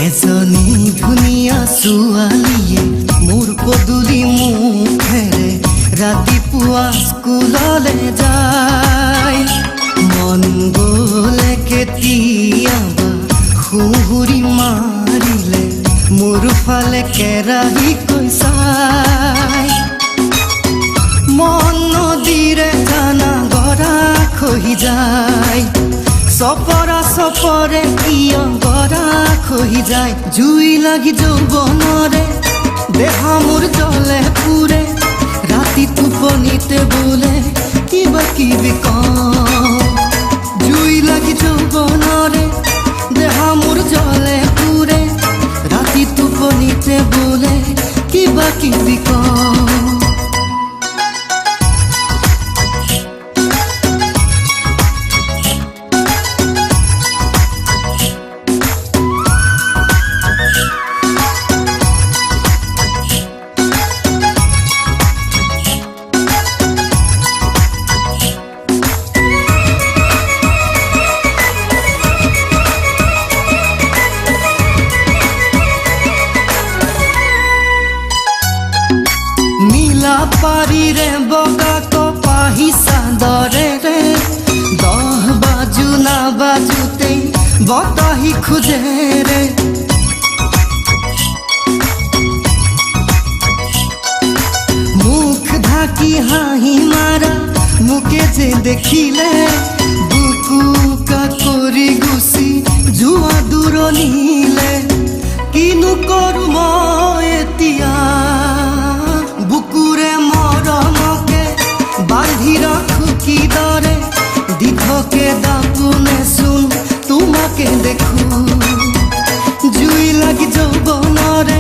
এজনী ধুনীয়া ছোৱালীয়ে মোৰ পদূলি মুখেৰে ৰাতিপুৱা স্কুললৈ যায়। মন গ'লে কেতিয়াবা সুহুৰি মাৰিলে মোৰ ফালে কেৰাহীকৈ চাই। মন নদীৰে জানা গৰা খহি যায়, চপৰা চপৰে কিয় গৰা খহি যায়। জুই লাগি যৌৱনৰে দেহা মোৰ জ্বলে পুৰে, ৰাতি টোপনিতে বোলে কিবা কিবি কওঁ। জুই লাগি যৌৱনৰে দেহা মোৰ জ্বলে পুৰে, ৰাতি টোপনিতে বোলে কিবা কিবি কওঁ। পাৰিৰে বগা কপাহী চাদৰেৰে 10 বাজু নাবাজোতেই বতাহী খোজেৰে। মুখ ঢাকি হাঁহি মাৰা মোকে যে দেখিলে বুকুকা কৰি গুচি যোৱা দূৰণিলে। কিনো কৰোঁ মই এতিয়া বুকুৰে মৰমকে বান্ধি ৰাখোঁ কিদৰে, দিঠকে দাপোনে চোন তোমাকে দেখোঁ। জুই লাগি যৌৱনৰে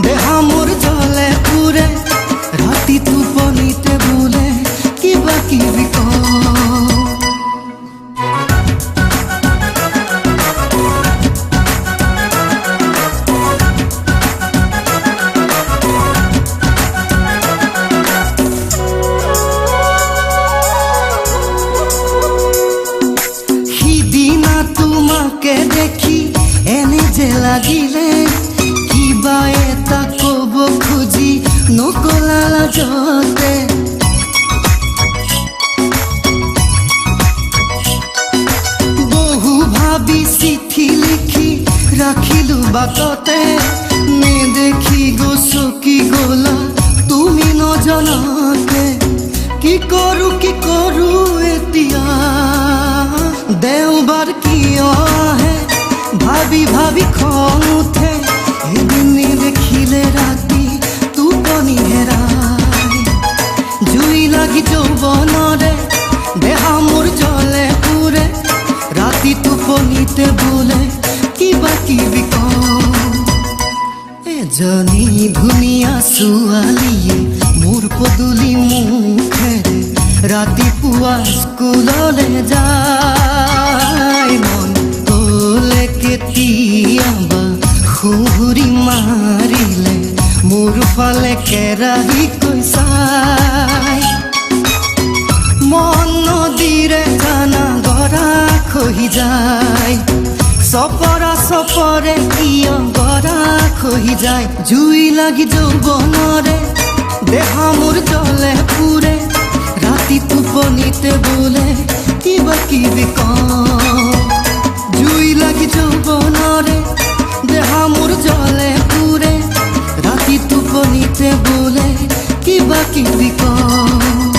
দেহা মোৰ জ্বলে পুৰে, ৰাতি টোপনিতে বোলে কিবা কিবি কওঁ। দেখি এনে যে লাগিলে কিবা এটা কব খুজি নকলা লাজতে। বহু ভাবি চিঠি লিখি ৰাখিলো বাটতে, নেদেখি গছকি গলা তুমি নজনাতে। কি কৰো এতিয়া দেওবাৰ কিয় আহে ভাবি ভাবি খং উঠে। এদিন দেখিলে ৰাতি টোপনি হেৰাই। জুই লাগি যৌৱনৰে দেহা মোৰ জ্বলে পুৰে, ৰাতি টোপনিতে বোলে কিবা কিবি কওঁ। এজনী ধুনীয়া ছোৱালীয়ে মোৰ পদূলি মুখেৰে ৰাতিপুৱা স্কুললৈ যায়। মন গ'লে কেতিয়াবা সুহুৰি মাৰিলে মোৰ ফালে কেৰাহীকৈ চাই। মন নদীৰে জানা গৰা খহি যায়, চপৰা চপৰে কিয় গৰা খহি যায়। জুই লাগি যৌৱনৰে দেহা মোৰ জ্বলে পুৰে, ৰাতি টোপনিতে বোলে কিবা কিবি কওঁ। জুই লাগি যৌৱনৰে দেহা মোৰ জ্বলে পুৰে, ৰাতি টোপনিতে বোলে কিবা কিবি কওঁ।